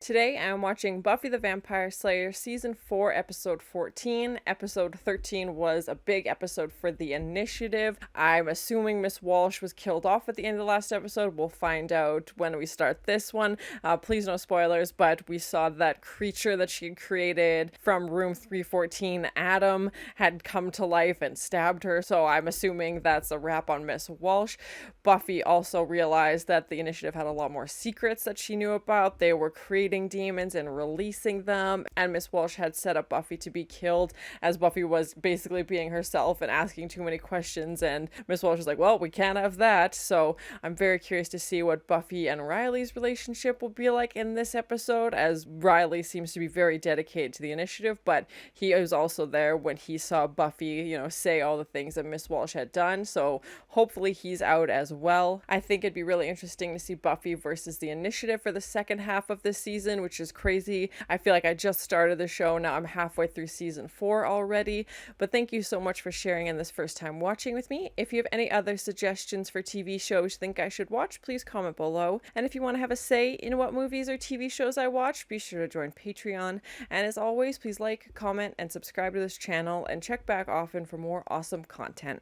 Today I'm watching Buffy the Vampire Slayer Season 4, Episode 14. Episode 13 was a big episode for the initiative. I'm assuming Miss Walsh was killed off at the end of the last episode. We'll find out when we start this one. Please no spoilers, but we saw that creature that she had created from room 314, Adam, had come to life and stabbed her, so I'm assuming that's a wrap on Miss Walsh. Buffy also realized that the initiative had a lot more secrets that she knew about. They were creating demons and releasing them, and Miss Walsh had set up Buffy to be killed as Buffy was basically being herself and asking too many questions, and Miss Walsh was like, well, we can't have that. So I'm very curious to see what Buffy and Riley's relationship will be like in this episode, as Riley seems to be very dedicated to the initiative, but he was also there when he saw Buffy, say all the things that Miss Walsh had done, so hopefully he's out as well. I think it'd be really interesting to see Buffy versus the initiative for the second half of this season, which is crazy. I feel like I just started the show. Now I'm halfway through season 4 already. But thank you so much for sharing in this first time watching with me. If you have any other suggestions for TV shows you think I should watch, please comment below. And if you want to have a say in what movies or TV shows I watch, be sure to join Patreon. And as always, please like, comment, and subscribe to this channel, and check back often for more awesome content.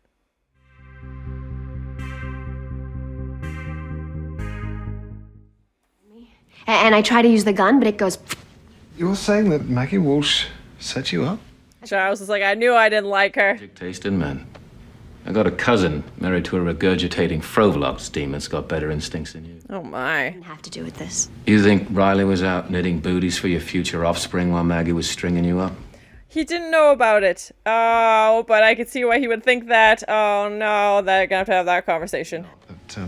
And I try to use the gun, but it goes... You're saying that Maggie Walsh set you up? Giles is like, I knew I didn't like her. Taste in men. I got a cousin married to a regurgitating Frovlox demon that's got better instincts than you. Oh my. Didn't have to do with this. You think Riley was out knitting booties for your future offspring while Maggie was stringing you up? He didn't know about it. Oh, but I could see why he would think that. Oh no, they're gonna have to have that conversation. But,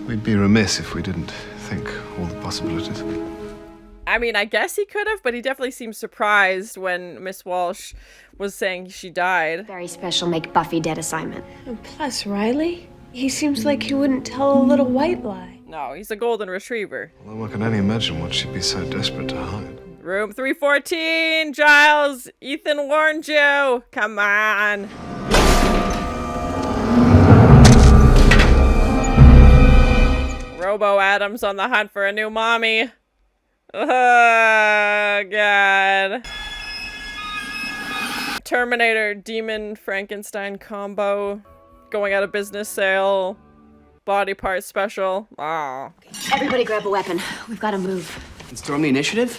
we'd be remiss if we didn't think all the possibilities. I mean, I guess he could have, but he definitely seemed surprised when Miss Walsh was saying she died. Very special make Buffy dead assignment. And plus, Riley, he seems like he wouldn't tell a little white lie. No, he's a golden retriever. Although I can only imagine what she'd be so desperate to hide. Room 314, Giles! Ethan warned you! Come on! Robo Adam's on the hunt for a new mommy. Oh, God. Terminator, Demon, Frankenstein combo. Going out of business sale. Body part special. Oh. Everybody grab a weapon. We've got to move. And storm the initiative?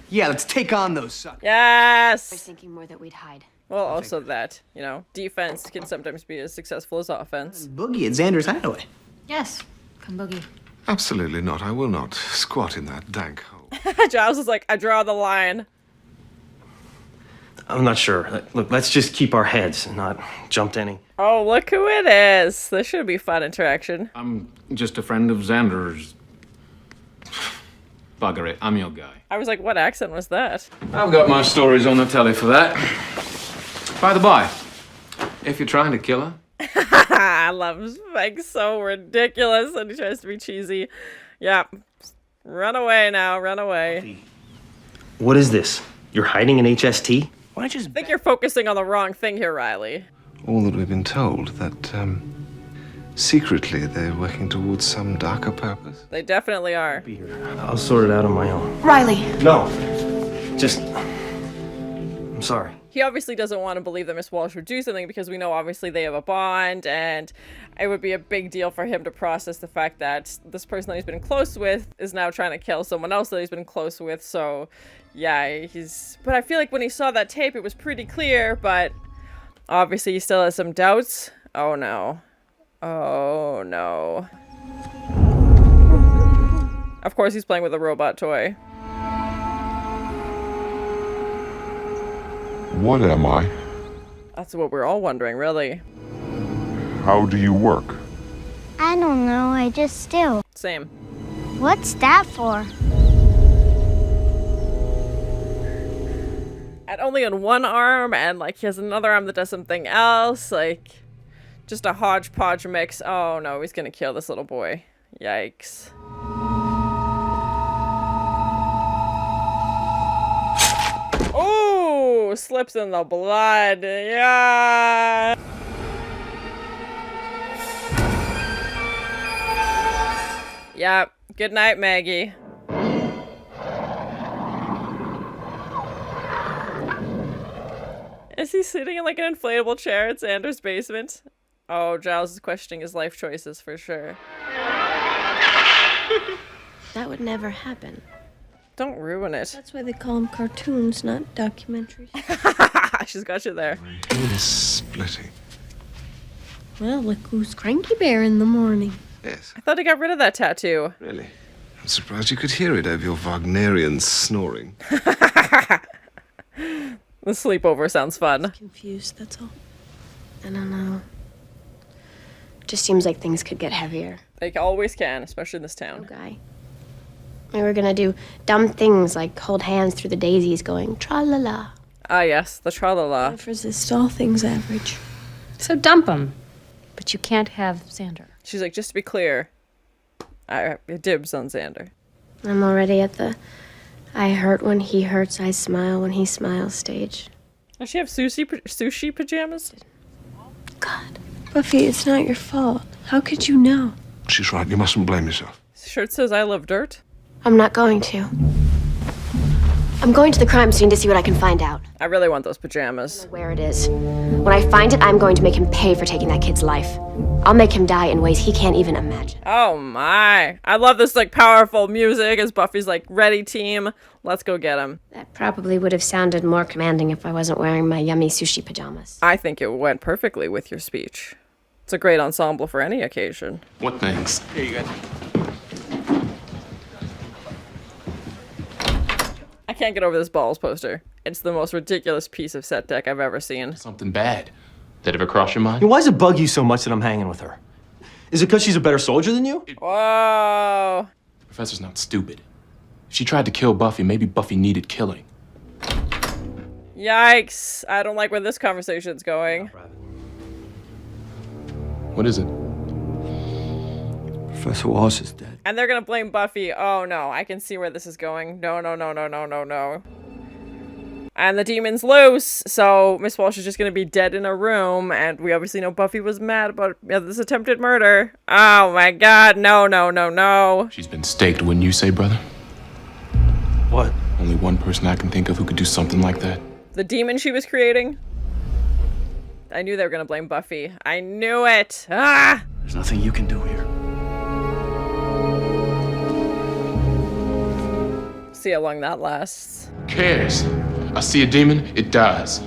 Yeah, let's take on those suckers. I was Yes! thinking more that we'd hide. Well, also that, defense can sometimes be as successful as offense. Boogie at Xander's hideaway. Yes, come boogie. Absolutely not. I will not squat in that dank hole. Giles is like, I draw the line. I'm not sure. Look, let's just keep our heads and not jump to any. Oh, look who it is. This should be fun interaction. I'm just a friend of Xander's. Bugger it, I'm your guy. I was like, what accent was that? I've got my stories on the telly for that. By the by, if you're trying to kill her, I love Spike, so ridiculous, and he tries to be cheesy. Yeah. Run away now, run away. What is this? You're hiding an HST? Why don't you I just... think you're focusing on the wrong thing here, Riley. All that we've been told, that, secretly they're working towards some darker purpose. They definitely are. be here? I'll sort it out on my own. Riley! No. Just... I'm sorry. He obviously doesn't want to believe that Miss Walsh would do something because we know obviously they have a bond, and it would be a big deal for him to process the fact that this person that he's been close with is now trying to kill someone else that he's been close with. So yeah, but I feel like when he saw that tape it was pretty clear, but obviously he still has some doubts. Oh no. Oh no. Of course he's playing with a robot toy. What am I? That's what we're all wondering, really. How do you work? I don't know, I just still. Same. What's that for? And only on one arm, and like he has another arm that does something else, like just a hodgepodge mix. Oh no, he's gonna kill this little boy. Yikes. Oh, slips in the blood. Yeah. Yep. Good night, Maggie. Is he sitting in like an inflatable chair at Xander's basement? Oh, Giles is questioning his life choices for sure. That would never happen. Don't ruin it. That's why they call them cartoons, not documentaries. She's got you there. It is splitting. Well, look who's cranky bear in the morning. Yes, I thought he got rid of that tattoo. really. I'm surprised you could hear it over your Wagnerian snoring. The sleepover sounds fun. Confused, that's all. I don't know. Just seems like things could get heavier. They always can, especially in this Oh, town. guy. We were gonna do dumb things like hold hands through the daisies going tra-la-la. Ah, yes, the tra-la-la. I've resist all things average. So dump him. But you can't have Xander. She's like, just to be clear, I dibs on Xander. I'm already at the I hurt when he hurts, I smile when he smiles stage. Does she have sushi pajamas? God. Buffy, it's not your fault. How could you know? She's right, you mustn't blame yourself. Shirt says I love dirt. I'm not going to. I'm going to the crime scene to see what I can find out. I really want those pajamas. Where it is. When I find it, I'm going to make him pay for taking that kid's life. I'll make him die in ways he can't even imagine. Oh my. I love this like powerful music as Buffy's like, ready team. Let's go get him. That probably would have sounded more commanding if I wasn't wearing my yummy sushi pajamas. I think it went perfectly with your speech. It's a great ensemble for any occasion. What things? Here you go. I can't get over this Balls poster. It's the most ridiculous piece of set deck I've ever seen. Something bad. That ever cross your mind? Why does it bug you so much that I'm hanging with her? Is it because she's a better soldier than you? Whoa. Professor's not stupid. If she tried to kill Buffy, maybe Buffy needed killing. Yikes. I don't like where this conversation's going. What is it? Professor Walsh is dead. And they're gonna blame Buffy. Oh no, I can see where this is going. No, no, no, no, no, no, no. And the demon's loose, so Miss Walsh is just gonna be dead in a room, and we obviously know Buffy was mad about this attempted murder. Oh my god, no, no, no, no. She's been staked, wouldn't you say, brother? What? Only one person I can think of who could do something like that. The demon she was creating? I knew they were gonna blame Buffy. I knew it! Ah! There's nothing you can do here. See how long that lasts. Who cares? I see a demon, it dies.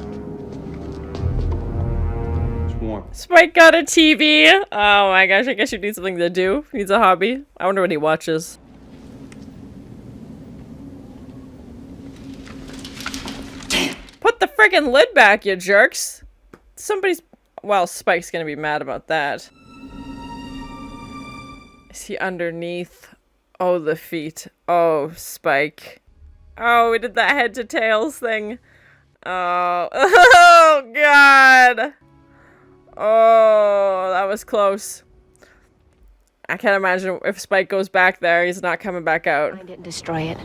It's warm. Spike got a TV! Oh my gosh, I guess you need something to do. He needs a hobby. I wonder what he watches. Damn! Put the friggin' lid back, you jerks! Somebody's... Well, Spike's gonna be mad about that. Is he underneath? Oh, the feet. Oh, Spike. Oh, we did that head to tails thing. Oh. Oh, God! Oh, that was close. I can't imagine if Spike goes back there, he's not coming back out. Find it and destroy it.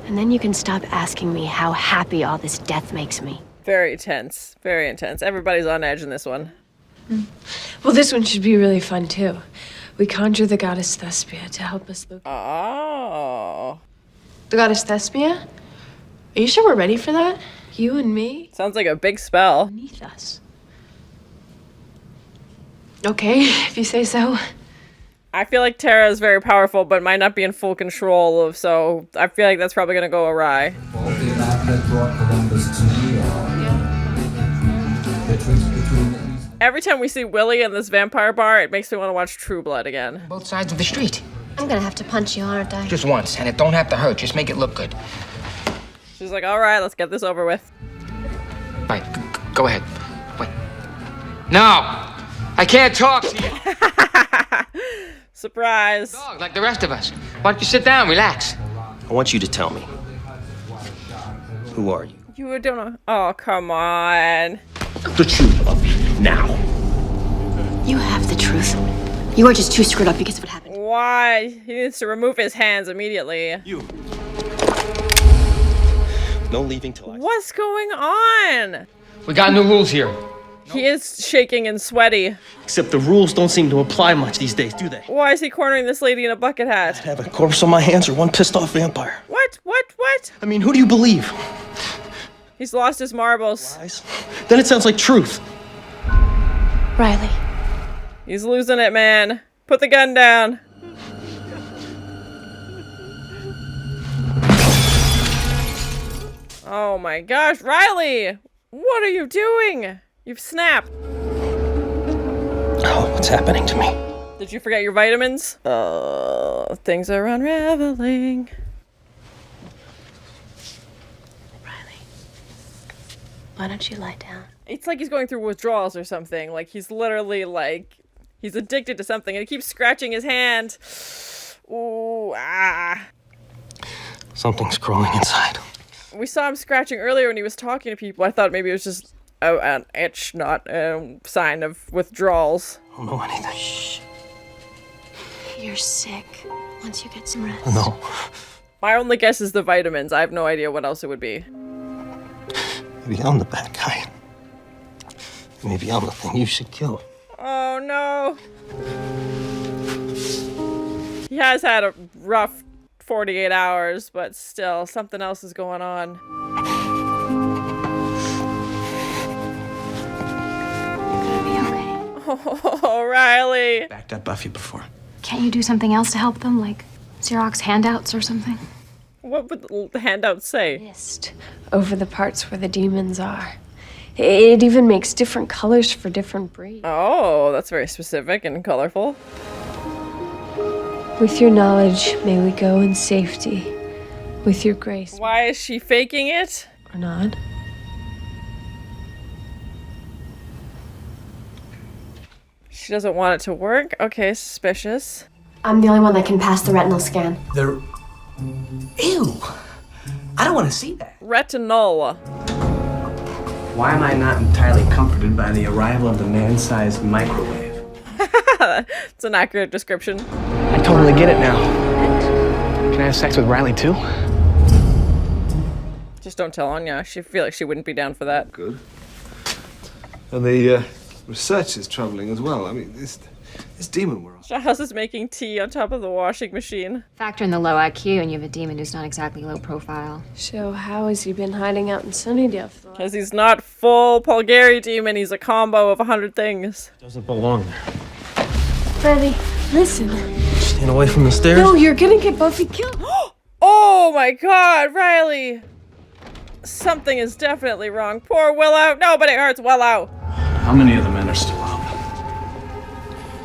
And then you can stop asking me how happy all this death makes me. Very tense. Very intense. Everybody's on edge in this one. Well, this one should be really fun, too. We conjure the goddess Thespia to help us look. Oh. The goddess Thespia? Are you sure we're ready for that? You and me? Sounds like a big spell. Beneath us. Okay, if you say so. I feel like Tara is very powerful, but might not be in full control of, so I feel like that's probably gonna go awry. Every time we see Willie in this vampire bar, it makes me want to watch True Blood again. Both sides of the street. I'm gonna have to punch you, aren't I? Just once, and it don't have to hurt. Just make it look good. She's like, all right, let's get this over with. Right, go ahead. Wait. No! I can't talk to you. Surprise. Dog, like the rest of us. Why don't you sit down, relax? I want you to tell me. Who are you? You don't know. Oh, come on. The truth of me, now. You have the truth. You are just too screwed up because of what happened. Why? He needs to remove his hands immediately. You. No leaving till I... What's going on? We got new rules here. He is shaking and sweaty. Except the rules don't seem to apply much these days, do they? Why is he cornering this lady in a bucket hat? I have a corpse on my hands or one pissed off vampire. What? What? What? I mean, who do you believe? He's lost his marbles. Lies? Then it sounds like truth. Riley. He's losing it, man. Put the gun down. Oh my gosh, Riley! What are you doing? You've snapped. Oh, what's happening to me? Did you forget your vitamins? Oh, things are unraveling. Riley, why don't you lie down? It's like he's going through withdrawals or something. Like he's literally like, he's addicted to something and he keeps scratching his hand. Ooh, ah. Something's crawling inside. We saw him scratching earlier when he was talking to people. I thought maybe it was just an itch, not a sign of withdrawals. I don't know anything. Shh. You're sick. Once you get some rest. No. My only guess is the vitamins. I have no idea what else it would be. Maybe I'm the bad guy. Maybe I'm the thing you should kill. Oh no. He has had a rough 48 hours, but still, something else is going on. Oh, Riley. Backed up Buffy before. Can't you do something else to help them, like Xerox handouts or something? What would the handouts say? Mist over the parts where the demons are. It even makes different colors for different breeds. Oh, that's very specific and colorful. With your knowledge, may we go in safety. With your grace. Why is she faking it? Or not. She doesn't want it to work? Okay, suspicious. I'm the only one that can pass the retinal scan. They're... Ew! I don't want to see that. Retinol. Why am I not entirely comforted by the arrival of the man-sized microwave? It's an accurate description. I totally get it now. Can I have sex with Riley too? Just don't tell Anya. She feel like she wouldn't be down for that. Good. And the research is troubling as well. I mean, this demon we're on. Giles is making tea on top of the washing machine. Factor in the low IQ, and you have a demon who's not exactly low profile. So how has he been hiding out in Sunnydale for the last... Because he's not full Polgari demon, he's a combo of 100 things. Doesn't belong there. Riley, listen. Staying away from the stairs? No, you're gonna get Buffy killed. Oh my god, Riley! Something is definitely wrong. Poor Willow. No, but it hurts Willow. How many of the men are still out?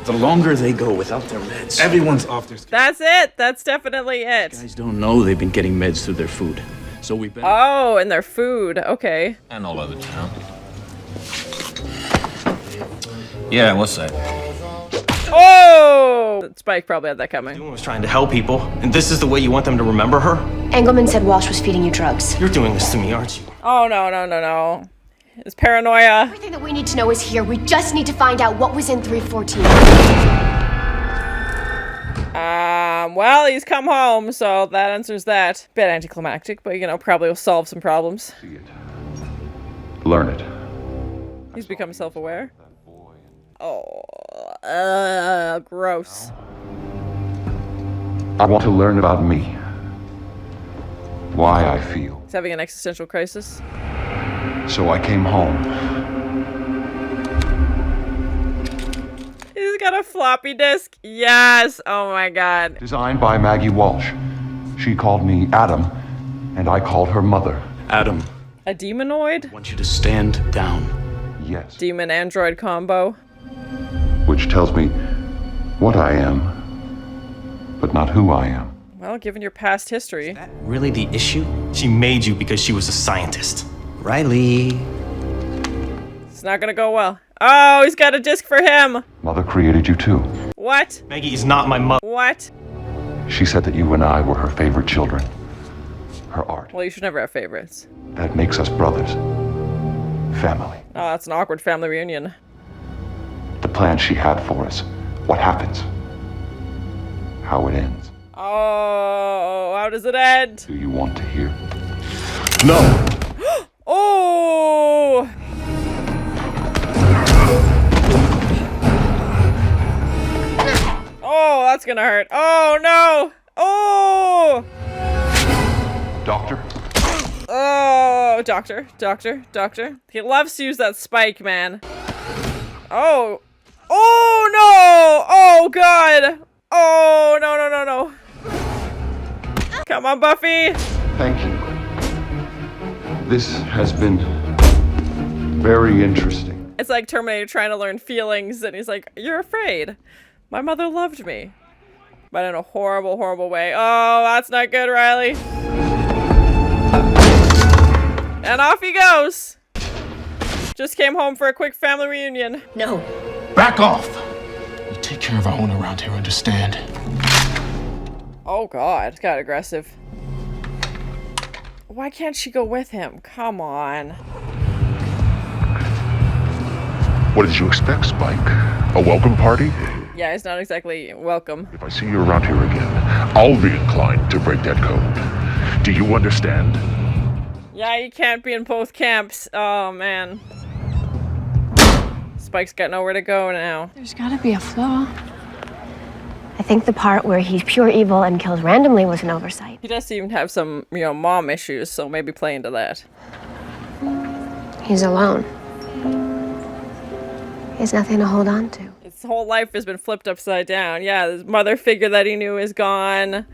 The longer they go without their meds. Everyone's off their schedule. That's it. That's definitely it. Guys don't know they've been getting meds through their food. So we better... Oh, and their food. Okay. And all over town. Yeah, what's that? Oh! Spike probably had that coming. Doing was trying to help people, and this is the way you want them to remember her? Engelman said Walsh was feeding you drugs. You're doing this to me, aren't you? Oh, no. It's paranoia. Everything that we need to know is here. We just need to find out what was in 314. Well, he's come home, so that answers that. Bit anticlimactic, but, probably will solve some problems. See it. Learn it. He's become self-aware. Oh, gross. I want to learn about me. Why I feel. He's having an existential crisis. So I came home. He's got a floppy disk. Yes. Oh my god. Designed by Maggie Walsh. She called me Adam, and I called her mother. Adam, A demonoid? I want you to stand down. Yes. Demon-android combo. Which tells me what I am, but not who I am. Well, given your past history. Is that really the issue? She made you because she was a scientist. Riley. It's not gonna go well. Oh, he's got a disc for him. Mother created you too. What? Maggie is not my mother. What? She said that you and I were her favorite children. Her art. Well, you should never have favorites. That makes us brothers. Family. Oh, that's an awkward family reunion. The plan she had for us. What happens. How it ends. Oh, how does it end? Do you want to hear? No! Oh! Oh, that's gonna hurt. Oh, no! Oh! Doctor? Oh, doctor. He loves to use that spike, man. Oh. Oh, no. Oh, God. Oh, no. Come on, Buffy. Thank you. This has been very interesting. It's like Terminator trying to learn feelings, and he's like, you're afraid. My mother loved me. But in a horrible, horrible way. Oh, that's not good, Riley. And off he goes. Just came home for a quick family reunion. No. Back off! We take care of our own around here, understand? Oh, God. Got aggressive. Why can't she go with him? Come on. What did you expect, Spike? A welcome party? Yeah, it's not exactly welcome. If I see you around here again, I'll be inclined to break that code. Do you understand? Yeah, you can't be in both camps. Oh, man. Spike's got nowhere to go now. There's gotta be a flaw. I think the part where he's pure evil and kills randomly was an oversight. He does seem to have some, mom issues, so maybe play into that. He's alone. He has nothing to hold on to. His whole life has been flipped upside down. Yeah, his mother figure that he knew is gone.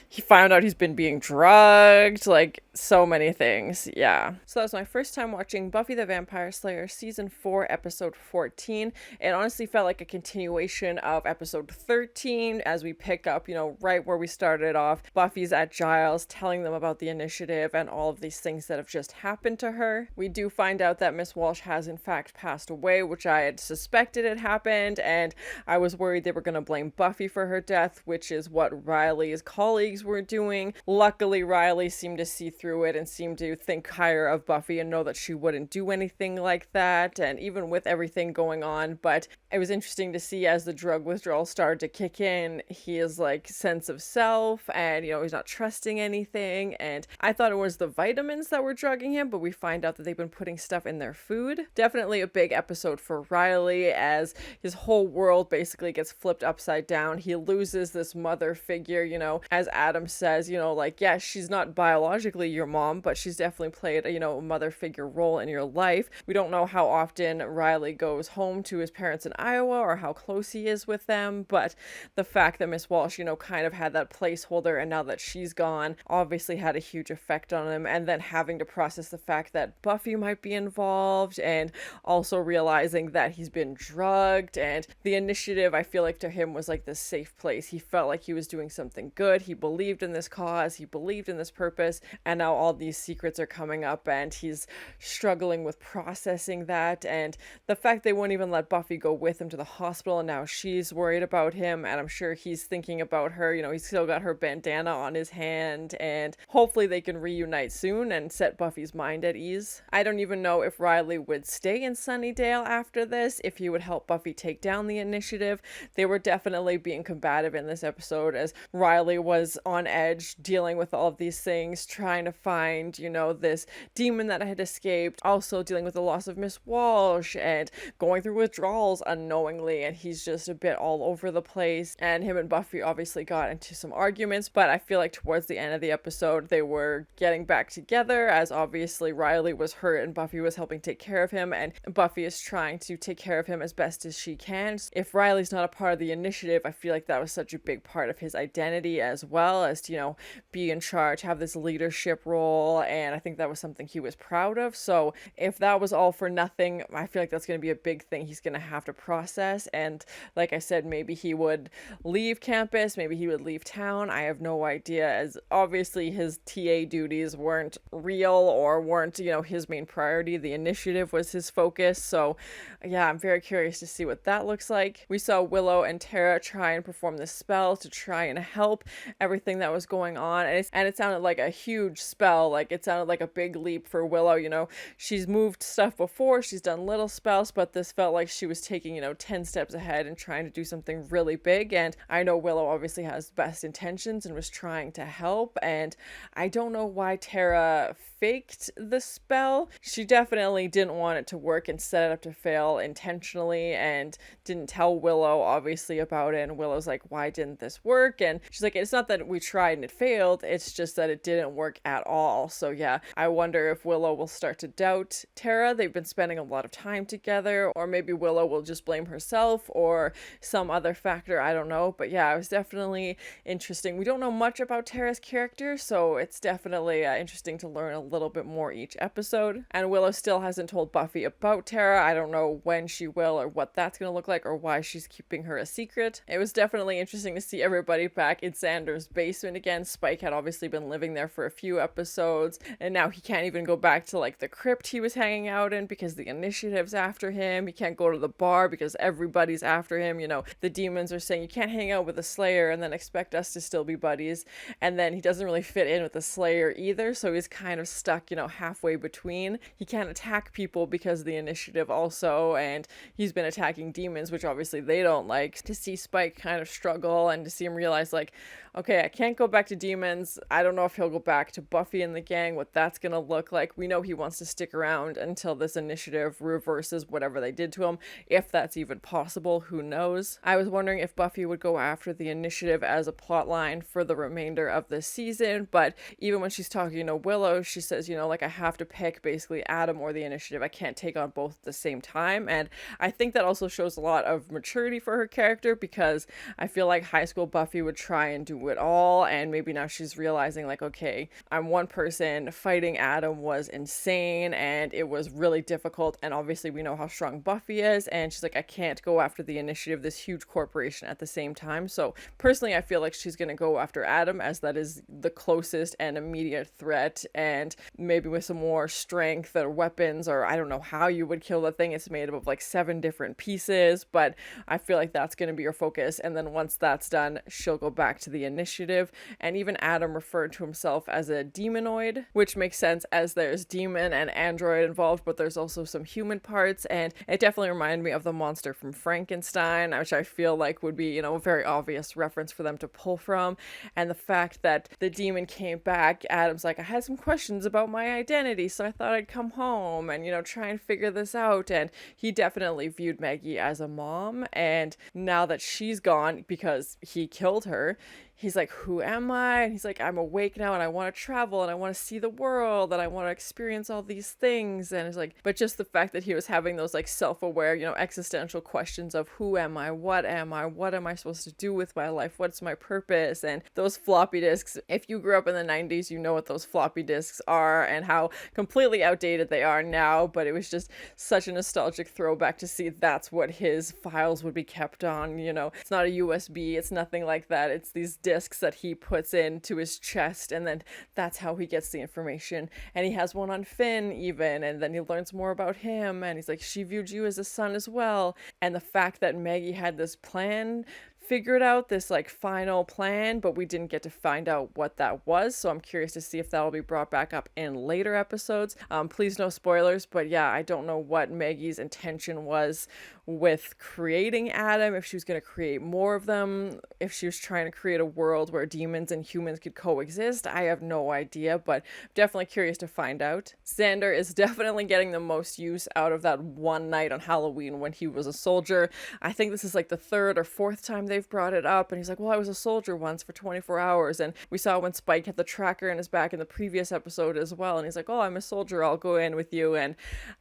He found out he's been being drugged, like so many things. Yeah. So that was my first time watching Buffy the Vampire Slayer season 4 episode 14. It honestly felt like a continuation of episode 13 as we pick up, right where we started off. Buffy's at Giles telling them about the initiative and all of these things that have just happened to her. We do find out that Miss Walsh has in fact passed away, which I had suspected had happened, and I was worried they were going to blame Buffy for her death, which is what Riley's colleagues were doing. Luckily, Riley seemed to see through it and seemed to think higher of Buffy and know that she wouldn't do anything like that, and even with everything going on. But it was interesting to see as the drug withdrawal started to kick in, his sense of self, and he's not trusting anything. And I thought it was the vitamins that were drugging him, but we find out that they've been putting stuff in their food. Definitely a big episode for Riley as his whole world basically gets flipped upside down. He loses this mother figure, as Adam says, yeah, she's not biologically your mom, but she's definitely played a mother figure role in your life. We don't know how often Riley goes home to his parents in Iowa or how close he is with them, but the fact that Miss Walsh, kind of had that placeholder, and now that she's gone, obviously had a huge effect on him. And then having to process the fact that Buffy might be involved, and also realizing that he's been drugged, and the initiative, I feel like to him was like this safe place. He felt like he was doing something good. He believed in this cause, he believed in this purpose, and now all these secrets are coming up and he's struggling with processing that. And the fact they won't even let Buffy go with him to the hospital, and now she's worried about him, and I'm sure he's thinking about her. He's still got her bandana on his hand, and hopefully they can reunite soon and set Buffy's mind at ease. I don't even know if Riley would stay in Sunnydale after this, if he would help Buffy take down the initiative. They were definitely being combative in this episode as Riley was on edge, dealing with all of these things, trying to find, this demon that had escaped, also dealing with the loss of Miss Walsh and going through withdrawals unknowingly, and he's just a bit all over the place. And him and Buffy obviously got into some arguments, but I feel like towards the end of the episode they were getting back together, as obviously Riley was hurt and Buffy was helping take care of him, and Buffy is trying to take care of him as best as she can. If Riley's not a part of the initiative, I feel like that was such a big part of his identity, as well as to, be in charge, have this leadership role, and I think that was something he was proud of. So if that was all for nothing, I feel like that's going to be a big thing he's going to have to process. And like I said, maybe he would leave campus, maybe he would leave town. I have no idea, as obviously his TA duties weren't real or weren't, his main priority. The initiative was his focus. So yeah, I'm very curious to see what that looks like. We saw Willow and Tara try and perform this spell to try and help everything that was going on, and it sounded like a huge spell. Like, it sounded like a big leap for Willow. She's moved stuff before, she's done little spells, but this felt like she was taking 10 steps ahead and trying to do something really big. And I know Willow obviously has the best intentions and was trying to help, and I don't know why Tara faked the spell. She definitely didn't want it to work and set it up to fail intentionally, and didn't tell Willow obviously about it. And Willow's like, why didn't this work? And she's like, it's not that we tried and it failed. It's just that it didn't work at all. So yeah, I wonder if Willow will start to doubt Tara. They've been spending a lot of time together, or maybe Willow will just blame herself or some other factor. I don't know. But yeah, it was definitely interesting. We don't know much about Tara's character, so it's definitely interesting to learn a little bit more each episode. And Willow still hasn't told Buffy about Tara. I don't know when she will or what that's going to look like or why she's keeping her a secret. It was definitely interesting to see everybody back in Xander's basement again. Spike had obviously been living there for a few episodes, and now he can't even go back to like the crypt he was hanging out in because the initiative's after him. He can't go to the bar because everybody's after him. You know, the demons are saying you can't hang out with the Slayer and then expect us to still be buddies. And then he doesn't really fit in with the Slayer either, so he's kind of stuck, you know, halfway between. He can't attack people because of the initiative also, and he's been attacking demons, which obviously they don't like. To see Spike kind of struggle and to see him realize like, okay, I can't go back to demons. I don't know if he'll go back to Buffy and the gang, what that's gonna look like. We know he wants to stick around until this initiative reverses whatever they did to him. If that's even possible, who knows? I was wondering if Buffy would go after the initiative as a plot line for the remainder of the season, but even when she's talking to Willow, she says, you know, like, I have to pick basically Adam or the initiative. I can't take on both at the same time. And I think that also shows a lot of maturity for her character, because I feel like high school Buffy would try and do it all, and maybe now she's realizing like, okay, I'm one person, fighting Adam was insane and it was really difficult, and obviously we know how strong Buffy is, and she's like, I can't go after the initiative, this huge corporation, at the same time. So personally I feel like she's gonna go after Adam, as that is the closest and immediate threat, and maybe with some more strength or weapons, or I don't know how you would kill the thing. It's made up of like 7 different pieces, but I feel like that's going to be her focus. And then once that's done, she'll go back to the initiative. And even Adam referred to himself as a demonoid, which makes sense as there's demon and android involved, but there's also some human parts. And it definitely reminded me of the monster from Frankenstein, which I feel like would be, you know, a very obvious reference for them to pull from. And the fact that the demon came back, Adam's like, I had some questions about my identity, so I thought I'd come home and, you know, try and figure this out. And he definitely viewed Maggie as a mom, and now that she's gone because he killed her, he's like, who am I? And he's like, I'm awake now and I want to travel and I want to see the world and I want to experience all these things. And it's like, but just the fact that he was having those like self-aware, you know, existential questions of who am I? What am I? What am I supposed to do with my life? What's my purpose? And those floppy disks, if you grew up in the 90s, you know what those floppy disks are and how completely outdated they are now. But it was just such a nostalgic throwback to see that's what his files would be kept on. You know, it's not a USB, it's nothing like that. It's these discs that he puts into his chest, and then that's how he gets the information. And he has one on Finn even, and then he learns more about him, and he's like, she viewed you as a son as well. And the fact that Maggie had this plan figured out, this like final plan, but we didn't get to find out what that was, so I'm curious to see if that will be brought back up in later episodes. Please no spoilers, but yeah, I don't know what Maggie's intention was with creating Adam, if she was going to create more of them, if she was trying to create a world where demons and humans could coexist. I have no idea, but I'm definitely curious to find out. Xander is definitely getting the most use out of that one night on Halloween when he was a soldier. I think this is like the 3rd or 4th time they've brought it up, and he's like, well, I was a soldier once for 24 hours, and we saw when Spike had the tracker in his back in the previous episode as well, and he's like, oh, I'm a soldier, I'll go in with you. And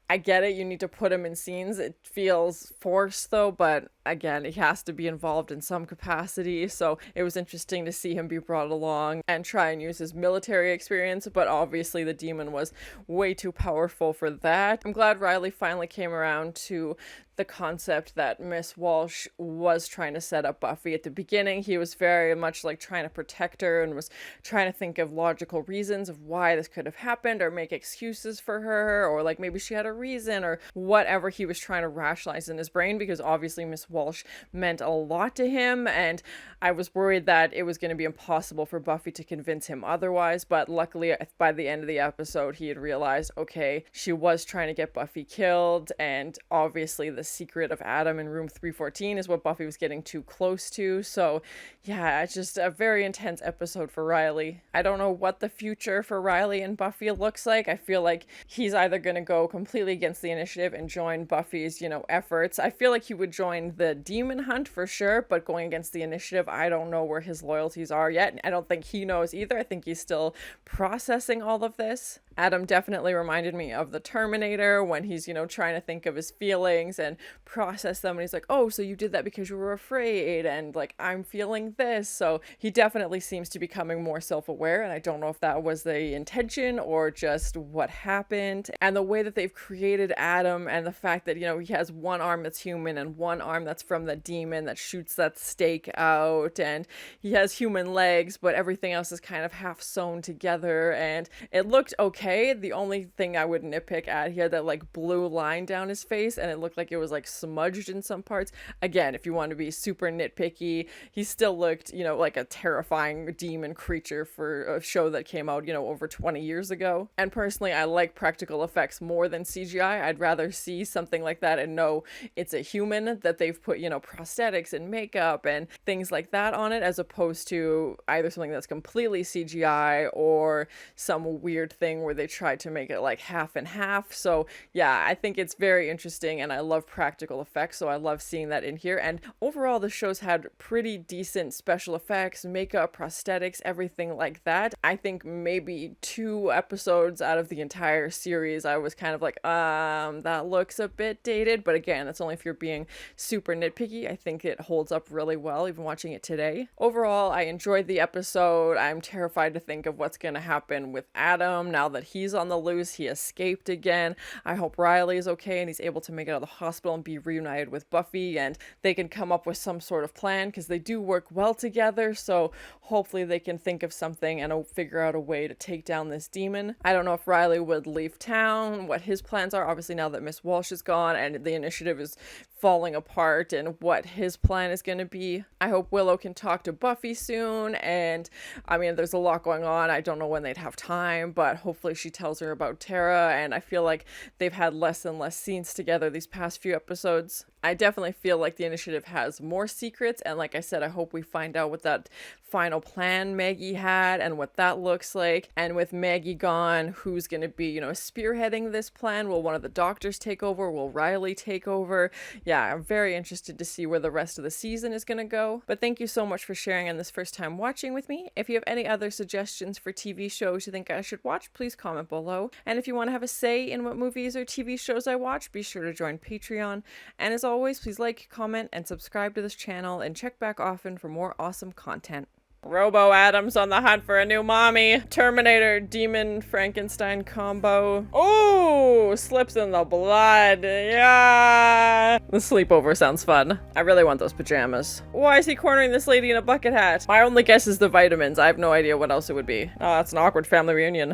I get it, you need to put him in scenes, it feels forced though, but again, he has to be involved in some capacity, so it was interesting to see him be brought along and try and use his military experience, but obviously the demon was way too powerful for that. I'm glad Riley finally came around to the concept that Miss Walsh was trying to set up Buffy. At the beginning, he was very much like trying to protect her and was trying to think of logical reasons of why this could have happened, or make excuses for her, or like maybe she had a reason, or whatever he was trying to rationalize in his brain, because obviously Miss Walsh meant a lot to him, and I was worried that it was going to be impossible for Buffy to convince him otherwise, but luckily by the end of the episode he had realized, okay, she was trying to get Buffy killed, and obviously the the secret of Adam in room 314 is what Buffy was getting too close to. So yeah, it's just a very intense episode for Riley. I don't know what the future for Riley and Buffy looks like. I feel like he's either going to go completely against the initiative and join Buffy's, efforts. I feel like he would join the demon hunt for sure, but going against the initiative, I don't know where his loyalties are yet. I don't think he knows either. I think he's still processing all of this. Adam definitely reminded me of the Terminator when he's, trying to think of his feelings and process them. And he's like, oh, so you did that because you were afraid. And like, I'm feeling this. So he definitely seems to be becoming more self-aware. And I don't know if that was the intention or just what happened. And the way that they've created Adam and the fact that, he has one arm that's human and one arm that's from the demon that shoots that stake out. And he has human legs, but everything else is kind of half sewn together. And it looked okay. The only thing I would nitpick at, he had that like blue line down his face and it looked like it was like smudged in some parts. Again, if you want to be super nitpicky, he still looked, like a terrifying demon creature for a show that came out, over 20 years ago. And personally, I like practical effects more than CGI. I'd rather see something like that and know it's a human, that they've put, prosthetics and makeup and things like that on it, as opposed to either something that's completely CGI or some weird thing where they tried to make it like half and half. So yeah, I think it's very interesting and I love practical effects, so I love seeing that in here. And overall, the show's had pretty decent special effects, makeup, prosthetics, everything like that. I think maybe 2 episodes out of the entire series I was kind of like, that looks a bit dated, but again, that's only if you're being super nitpicky. I think it holds up really well even watching it today. Overall, I enjoyed the episode. I'm terrified to think of what's going to happen with Adam now that he's on the loose. He escaped again. I hope Riley is okay and he's able to make it out of the hospital and be reunited with Buffy, and they can come up with some sort of plan because they do work well together. So hopefully they can think of something and figure out a way to take down this demon. I don't know if Riley would leave town, what his plans are, obviously now that Miss Walsh is gone and the initiative is falling apart, and what his plan is going to be. I hope Willow can talk to Buffy soon, and I mean, there's a lot going on. I don't know when they'd have time, but hopefully she tells her about Tara, and I feel like they've had less and less scenes together these past few episodes. I definitely feel like the initiative has more secrets, and like I said, I hope we find out what that final plan Maggie had and what that looks like. And with Maggie gone, who's going to be, spearheading this plan? Will one of the doctors take over? Will Riley take over? Yeah, I'm very interested to see where the rest of the season is going to go. But thank you so much for sharing and this first time watching with me. If you have any other suggestions for TV shows you think I should watch, please comment below. And if you want to have a say in what movies or TV shows I watch, be sure to join Patreon. And as always, please like, comment, and subscribe to this channel, and check back often for more awesome content. Robo Adam's on the hunt for a new mommy. Terminator Demon Frankenstein combo. Oh, slips in the blood. Yeah. The sleepover sounds fun. I really want those pajamas. Why is he cornering this lady in a bucket hat? My only guess is the vitamins. I have no idea what else it would be. Oh, that's an awkward family reunion.